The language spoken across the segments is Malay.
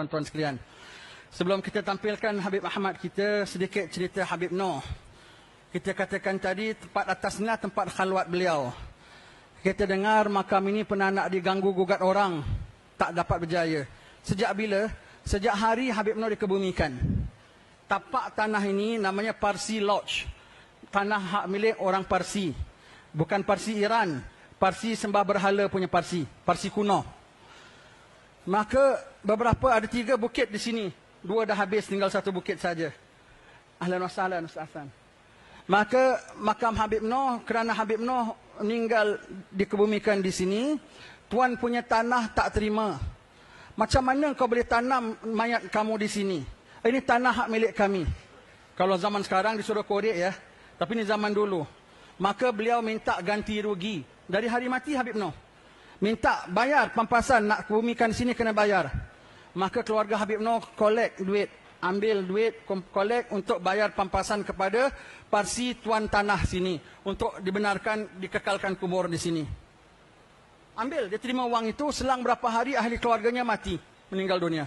Tuan-tuan sekalian, sebelum kita tampilkan Habib Ahmad kita, sedikit cerita Habib Noh. Kita katakan tadi tempat atasnya tempat khalwat beliau. Kita dengar makam ini pernah nak diganggu gugat orang, tak dapat berjaya. Sejak bila? Sejak hari Habib Noh dikebumikan. Tapak tanah ini namanya Parsi Lodge. Tanah hak milik orang Parsi. Bukan Parsi Iran. Parsi sembah berhala punya Parsi. Parsi kuno. Maka beberapa ada 3 bukit di sini. 2 dah habis, tinggal 1 bukit saja. Ahlan wa sahlan Ustaz Hasan. Maka makam Habib Noh, kerana Habib Noh meninggal dikebumikan di sini, tuan punya tanah tak terima. Macam mana kau boleh tanam mayat kamu di sini? Ini tanah hak milik kami. Kalau zaman sekarang disuruh korek ya. Tapi ini zaman dulu. Maka beliau minta ganti rugi. Dari hari mati Habib Noh. Minta bayar pampasan, nak kebumikan sini kena bayar. Maka keluarga Habib Noh kolek duit. Ambil duit, kolek untuk bayar pampasan kepada Parsi tuan tanah sini. Untuk dibenarkan, dikekalkan kubur di sini. Ambil, dia terima wang itu, selang berapa hari ahli keluarganya mati. Meninggal dunia.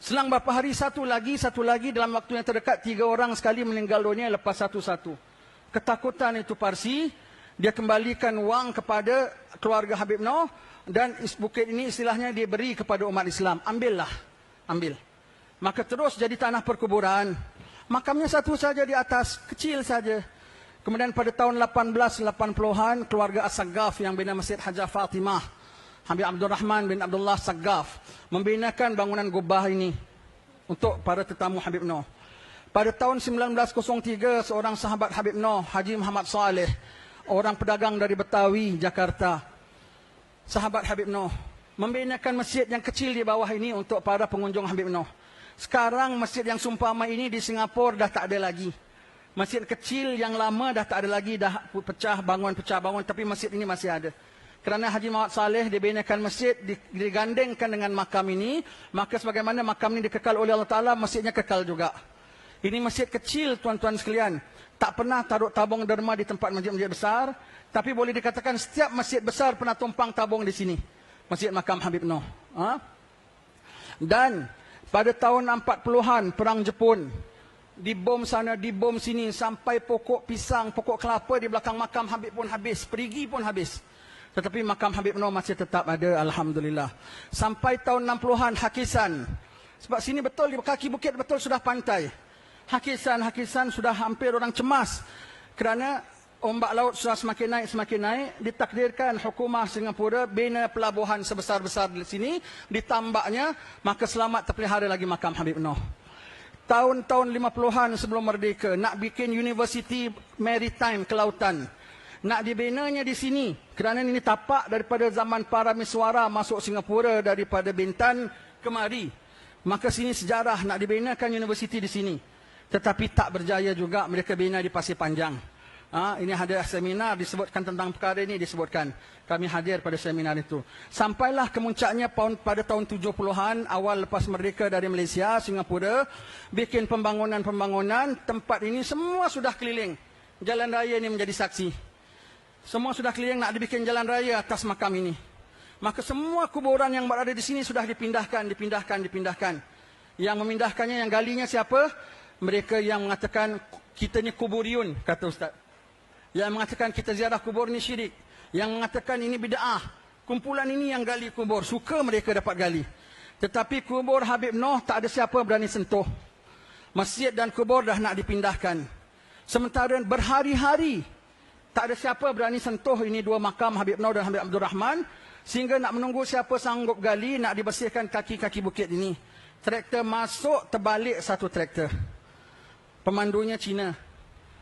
Selang berapa hari, satu lagi, dalam waktu yang terdekat, 3 orang sekali meninggal dunia lepas satu-satu. Ketakutan itu Parsi, dia kembalikan wang kepada keluarga Habib Noh, dan bukit ini istilahnya dia beri kepada umat Islam. Ambillah, ambil. Maka terus jadi tanah perkuburan. Makamnya satu saja di atas, kecil saja. Kemudian pada tahun 1880-an, keluarga As-Saggaf yang bina Masjid Hajjah Fatimah, Habib Abdul Rahman bin Abdullah Saggaf, membinakan bangunan gubah ini untuk para tetamu Habib Noh. Pada tahun 1903, seorang sahabat Habib Noh, Haji Muhammad Saleh, orang pedagang dari Betawi, Jakarta, sahabat Habib Noh, membinakan masjid yang kecil di bawah ini untuk para pengunjung Habib Noh. Sekarang masjid yang sumpama ini di Singapura dah tak ada lagi. Masjid kecil yang lama dah tak ada lagi, dah pecah bangun, tapi masjid ini masih ada. Kerana Haji Muhammad Saleh dibinakan masjid, digandengkan dengan makam ini, maka sebagaimana makam ini dikekal oleh Allah Ta'ala, masjidnya kekal juga. Ini masjid kecil tuan-tuan sekalian. Tak pernah taruh tabung derma di tempat masjid-masjid besar. Tapi boleh dikatakan setiap masjid besar pernah tumpang tabung di sini. Masjid makam Habib Noh. Dan pada tahun 40-an Perang Jepun. Dibom sana, dibom sini. Sampai pokok pisang, pokok kelapa di belakang makam Habib pun habis. Perigi pun habis. Tetapi makam Habib Noh masih tetap ada, Alhamdulillah. Sampai tahun 60-an Hakisan. Sebab sini betul, di kaki bukit betul sudah pantai. Hakisan sudah hampir orang cemas kerana ombak laut sudah semakin naik, ditakdirkan hukumah Singapura bina pelabuhan sebesar-besar di sini, ditambaknya, maka selamat terpelihara lagi makam Habib Noh. Tahun-tahun 50-an sebelum merdeka, nak bikin University Maritime Kelautan, nak dibinanya di sini, kerana ini tapak daripada zaman para miswara masuk Singapura daripada Bintan kemari, maka sini sejarah nak dibinakan universiti di sini. Tetapi tak berjaya juga, mereka bina di Pasir Panjang. Ini ada seminar disebutkan tentang perkara ini, disebutkan. Kami hadir pada seminar itu. Sampailah kemuncaknya pada tahun 70-an, awal lepas merdeka dari Malaysia, Singapura, bikin pembangunan, tempat ini semua sudah keliling. Jalan raya ini menjadi saksi. Semua sudah keliling nak dibikin jalan raya atas makam ini. Maka semua kuburan yang berada di sini sudah dipindahkan. Yang memindahkannya, yang galinya siapa? Mereka yang mengatakan kita ni kuburiun, kata Ustaz. Yang mengatakan kita ziarah kubur ni syirik. Yang mengatakan ini bid'ah. Kumpulan ini yang gali kubur. Suka mereka dapat gali. Tetapi kubur Habib Noh tak ada siapa berani sentuh. Masjid dan kubur dah nak dipindahkan. Sementara berhari-hari tak ada siapa berani sentuh ini 2 makam Habib Noh dan Habib Abdul Rahman. Sehingga nak menunggu siapa sanggup gali, nak dibersihkan kaki-kaki bukit ini. Traktor masuk, terbalik 1 traktor. Pemandunya Cina.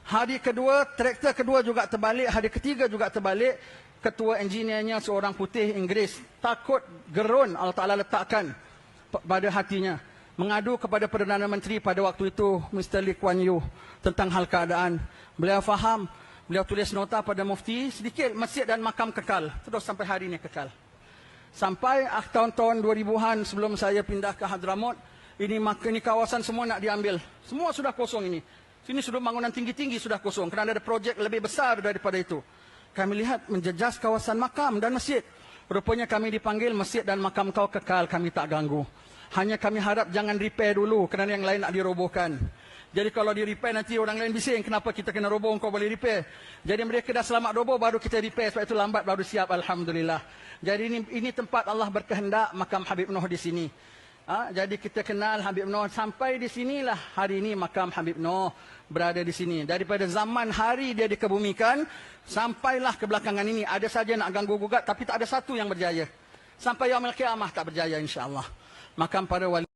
Hari kedua, traktor kedua juga terbalik. Hari ketiga juga terbalik. Ketua engineernya seorang putih Inggeris. Takut gerun Allah Ta'ala letakkan pada hatinya. Mengadu kepada Perdana Menteri pada waktu itu, Mr. Lee Kuan Yew, tentang hal keadaan. Beliau faham. Beliau tulis nota pada mufti, sedikit masjid dan makam kekal. Terus sampai hari ini kekal. Sampai tahun-tahun 2000-an sebelum saya pindah ke Hadramut, ini kawasan semua nak diambil. Semua sudah kosong ini. Sini sudah bangunan tinggi-tinggi sudah kosong. Kerana ada projek lebih besar daripada itu. Kami lihat menjejas kawasan makam dan masjid. Rupanya kami dipanggil, masjid dan makam kau kekal, kami tak ganggu. Hanya kami harap jangan repair dulu kerana yang lain nak dirobohkan. Jadi kalau di repair nanti orang lain bising, kenapa kita kena roboh, kau boleh repair. Jadi mereka dah selamat roboh baru kita repair, sebab itu lambat baru siap, alhamdulillah. Jadi ini tempat Allah berkehendak makam Habib Noh di sini. Jadi kita kenal Habib Noh sampai di sinilah hari ini makam Habib Noh berada di sini. Daripada zaman hari dia dikebumikan sampailah ke belakangan ini ada saja nak ganggu gugat tapi tak ada satu yang berjaya. Sampai yaumil qiyamah tak berjaya insya-Allah. Makam para wali